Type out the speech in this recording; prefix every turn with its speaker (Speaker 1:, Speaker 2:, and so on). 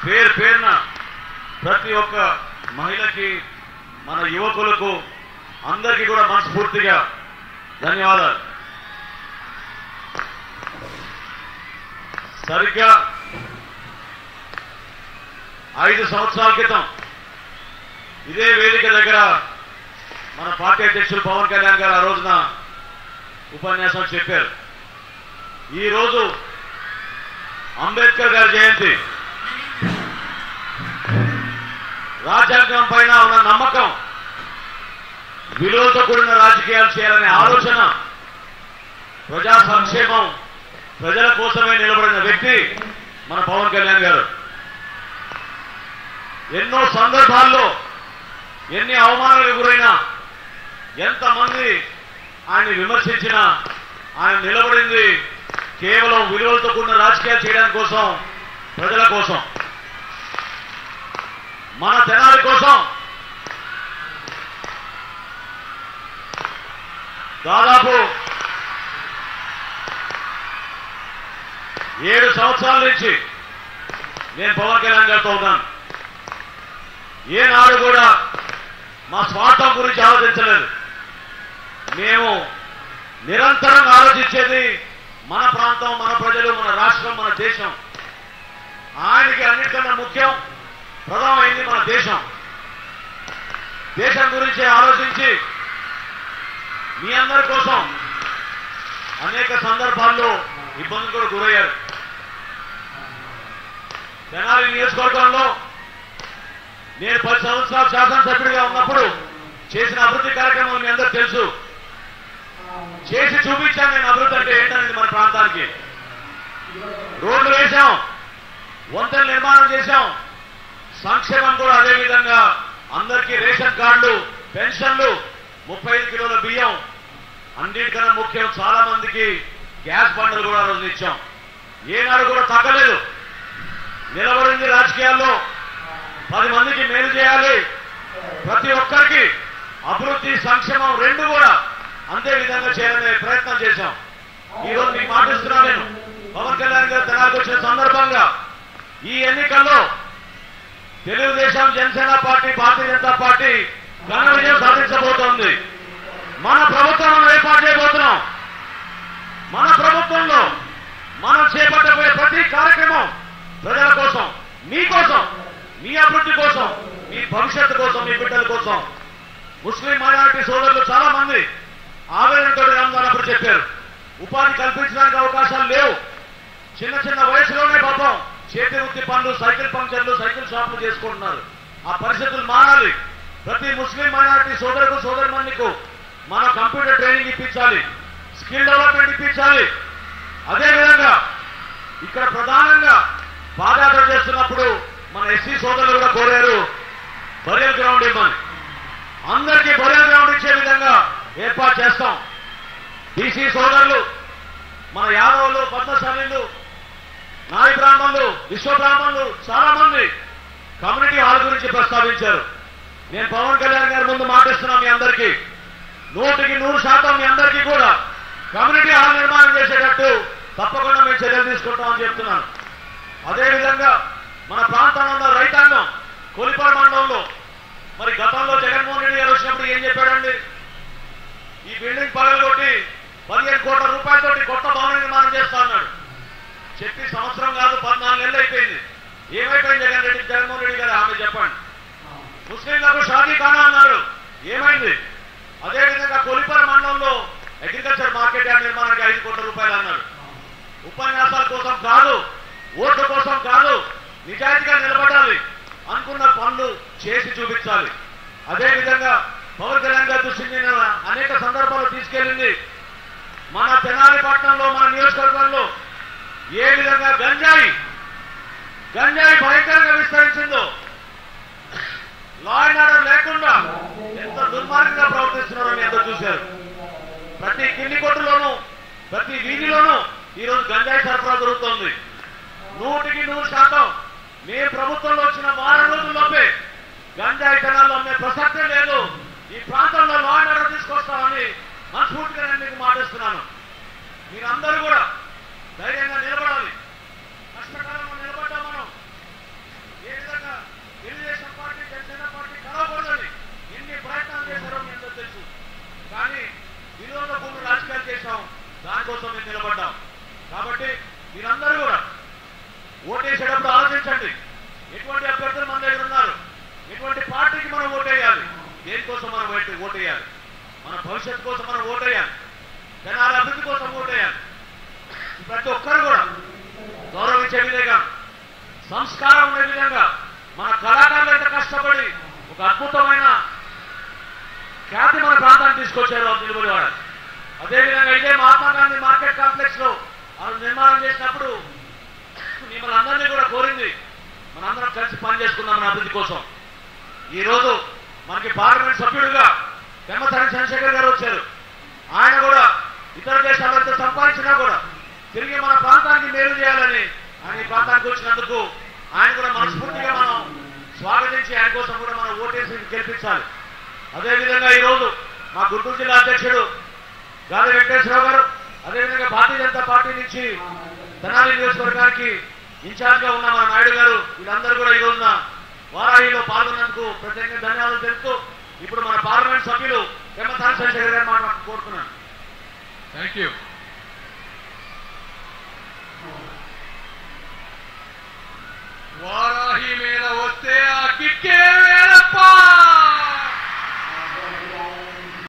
Speaker 1: పేరు పేరున ప్రతి ఒక్క మహిళకి మన యువకులకు అందరికీ కూడా మనస్ఫూర్తిగా ధన్యవాదాలు. సరిగ్గా 5 సంవత్సరాల క్రితం ఇదే వేదిక దగ్గర మన పార్టీ అధ్యక్షులు పవన్ కళ్యాణ్ గారు ఆ రోజున ఉపన్యాసం చెప్పారు. ఈరోజు అంబేద్కర్ గారి జయంతి. రాజ్యాంగం పైన ఉన్న నమ్మకం, విలువలతో కూడిన రాజకీయాలు చేయాలనే ఆలోచన, ప్రజా సంక్షేమం, ప్రజల కోసమే నిలబడిన వ్యక్తి మన పవన్ కళ్యాణ్ గారు. ఎన్నో సందర్భాల్లో ఎన్ని అవమానాలకు గురైనా, ఎంతమంది ఆయన విమర్శించినా ఆయన నిలబడింది కేవలం విలువలతో కూడిన రాజకీయాలు చేయడానికి కోసం, ప్రజల కోసం, మన తెనాలి కోసం. దాదాపు 7 సంవత్సరాల నుంచి నేను పవన్ కళ్యాణ్ గారితో ఉన్నాను. ఏనాడు కూడా మా స్వార్థం గురించి ఆలోచించలేదు. మేము నిరంతరం ఆలోచించేది మన ప్రాంతం, మన ప్రజలు, మన రాష్ట్రం, మన దేశం. ఆయనకి అన్నిటికన్నా ముఖ్యం, ప్రధానమైంది మన దేశం. దేశం గురించి ఆలోచించి మీ అందరి కోసం అనేక సందర్భాల్లో ఇబ్బందులు కూడా గురయ్యారు. తెనాలి నియోజకవర్గంలో నేను 10 సంవత్సరాలు శాసనసభ్యుడిగా ఉన్నప్పుడు చేసిన అభివృద్ధి కార్యక్రమం మీ అందరూ తెలుసు. చేసి చూపించాను నేను అభివృద్ధి అంటే ఏంటనేది. మన ప్రాంతానికి రోడ్లు వేశాం, వంతెన నిర్మాణం చేశాం, సంక్షేమం కూడా అదేవిధంగా అందరికీ రేషన్ కార్డులు, పెన్షన్లు, 35 కిలోల బియ్యం, అన్నిటికన్నా ముఖ్యం చాలా మందికి గ్యాస్ బండలు కూడా రోజు ఇచ్చాం. ఏనాడు కూడా తగ్గలేదు. నిలబడింది రాజకీయాల్లో 10 మందికి మేలు చేయాలి, ప్రతి ఒక్కరికి అభివృద్ధి, సంక్షేమం రెండు కూడా అంతే విధంగా చేయాలనే ప్రయత్నం చేశాం. ఈరోజు మీకు మాటిస్తున్నా నేను, పవన్ కళ్యాణ్ గారు తెనాలికి వచ్చిన సందర్భంగా ఈ ఎన్నికల్లో తెలుగుదేశం, జనసేన పార్టీ, భారతీయ జనతా పార్టీ ఘన విజయం సాధించబోతోంది. మన ప్రభుత్వం ఏర్పాటు చేయబోతున్నాం. మన ప్రభుత్వంలో మనం చేపట్టబోయే ప్రతి కార్యక్రమం ప్రజల కోసం, మీకోసం, మీ అభివృద్ధి కోసం, మీ భవిష్యత్తు కోసం, మీ బిడ్డల కోసం. ముస్లిం మైనారిటీ సోదరులు చాలా మంది ఆవేదనతో రంజాన్ అప్పుడు చెప్పారు, ఉపాధి కల్పించడానికి అవకాశాలు లేవు. చిన్న చిన్న వయసులోనే పాపం చేతి వృత్తి పనులు, సైకిల్ పంక్చర్లు, సైకిల్ షాపులు చేసుకుంటున్నారు. ఆ పరిస్థితులు మారాలి. ప్రతి ముస్లిం మైనారిటీ సోదరుకు, సోదరుమణికు మన కంప్యూటర్ ట్రైనింగ్ ఇప్పించాలి, స్కిల్ డెవలప్మెంట్ ఇప్పించాలి. అదేవిధంగా ఇక్కడ ప్రధానంగా పాదయాత్ర చేస్తున్నప్పుడు మన ఎస్సీ సోదరులు కూడా కోరారు బరియల్ గ్రౌండ్ ఇవ్వమని. అందరికీ బరియల్ గ్రౌండ్ ఇచ్చే విధంగా ఏర్పాటు చేస్తాం. బీసీ సోదరులు, మన యాదవులు, పద్మశాలీలు, నాయ బ్రాహ్మణులు, విశ్వ బ్రాహ్మణులు చాలా మంది కమ్యూనిటీ హాల్ గురించి ప్రస్తావించారు. నేను పవన్ కళ్యాణ్ గారి ముందు మాటిస్తున్నా మీ అందరికీ, 100% మీ అందరికీ కూడా కమ్యూనిటీ హాల్ నిర్మాణం చేసేటట్టు తప్పకుండా మేము చర్యలు తీసుకుంటామని చెప్తున్నాను. అదేవిధంగా మన ప్రాంతంలో ఉన్న రైతాంగం కొలిపాడు మండలంలో మరి గతంలో జగన్మోహన్ రెడ్డి గారు వచ్చినప్పుడు ఏం చెప్పాడండి, ఈ బిల్డింగ్ పగలగొట్టి 15 కోట్ల రూపాయలతోటి కొత్త భవన నిర్మాణం చేస్తా అన్నాడు. చెప్పి సంవత్సరం కాదు 14 నెలలు అయిపోయింది. ఏమైపోయింది జగన్మోహన్ రెడ్డి గారు ఆమె చెప్పండి. ముస్లింలకు షాదీ ఖానా అన్నారు, ఏమైంది? అదేవిధంగా కొలిపాడు మండలంలో అగ్రికల్చర్ మార్కెట్ యార్డ్ నిర్మాణానికి 5 కోట్ల రూపాయలు అన్నాడు. ఉపన్యాసాల కోసం కాదు, ఓట్ల కోసం కాదు, నిజాయితీగా నిలబడాలి, అనుకున్న పనులు చేసి చూపించాలి. అదేవిధంగా పవన్ కళ్యాణ్ గారి దృష్టిని నేను అనేక సందర్భాలు తీసుకెళ్లింది. మన తెనాలి పట్టణంలో, మన నియోజకవర్గంలో ఏ విధంగా గంజాయి భయంకరంగా విస్తరించిందో, లా అండ్ ఆర్డర్ లేకుండా ఎంత దుర్మార్గంగా ప్రవర్తిస్తున్నారో మీ అందరూ చూశారు. ప్రతి కింది కొట్టులోనూ, ప్రతి వీధిలోనూ ఈరోజు గంజాయి సరఫరా జరుగుతోంది. 100% మేము ప్రభుత్వంలో వచ్చిన వారం రోజుల్లోపే గంజాయి తెనాల్లో అమ్మే ప్రసక్తే లేదు. ఈ ప్రాంతంలో లా అండ్ ఆర్డర్ తీసుకొస్తామని మనస్ఫూర్తిగా నేను మీకు మాటిస్తున్నాను. మీరందరూ కూడా ధైర్యంగా నిలబడాలి. కష్టకాలంలో నిలబడ్డా మనం ఇప్పుడు ఆలోచించండి, ఎటువంటి అభ్యర్థులు మన దగ్గర ఉన్నారు, ఎటువంటి పార్టీకి మనం ఓటేయాలి, దేనికోసం మనం ఓటేయాలి, మన భవిష్యత్తు కోసం మనం ఓటేయాలి, జనాల అభివృద్ధి కోసం ఓటేయాలి. ప్రతి ఒక్కరు కూడా గౌరవించే విధంగా, సంస్కారం ఉండే విధంగా మన కళాకారులు ఎంత కష్టపడి ఒక అద్భుతమైన ఖ్యాతి మన ప్రాంతాన్ని తీసుకొచ్చారు నిలబడి వాడు. అదేవిధంగా ఇదే మహాత్మా గాంధీ మార్కెట్ కాంప్లెక్స్ లో వాళ్ళు నిర్మాణం చేసినప్పుడు మిమ్మల్ని అందరినీ కూడా కోరింది మనందరం కలిసి పనిచేసుకుందాం మన అభివృద్ధి కోసం. ఈ రోజు మనకి పార్లమెంట్ సభ్యుడిగా పెమ్మసాని చంద్రశేఖర్ గారు వచ్చారు. ఆయన కూడా ఇతర దేశాలతో సంపాదించినా కూడా తిరిగి మన ప్రాంతానికి మేలు చేయాలని ఆయన ఈ ప్రాంతానికి వచ్చినందుకు ఆయన కూడా మనస్ఫూర్తిగా మనం స్వాగతించి ఆయన కోసం కూడా మనం ఓటేసి గెలిపించాలి. అదేవిధంగా ఈరోజు మా గుంటూరు జిల్లా అధ్యక్షుడు గాలి వెంకటేశ్వరరావు గారు, అదేవిధంగా భారతీయ జనతా పార్టీ నుంచి తెనాలి నియోజకవర్గానికి ఇన్ఛార్జ్ గా ఉన్న మన నాయుడు గారు, వీళ్ళందరూ కూడా ఈ రోజున వారాహిలో పాల్గొన్నందుకు ప్రత్యేకంగా ధన్యవాదాలు తెలుపుతూ ఇప్పుడు మన పార్లమెంట్ సభ్యులు పెమ్మసాని చంద్రశేఖర్ గారు కోరుతున్నాను.
Speaker 2: Thank you.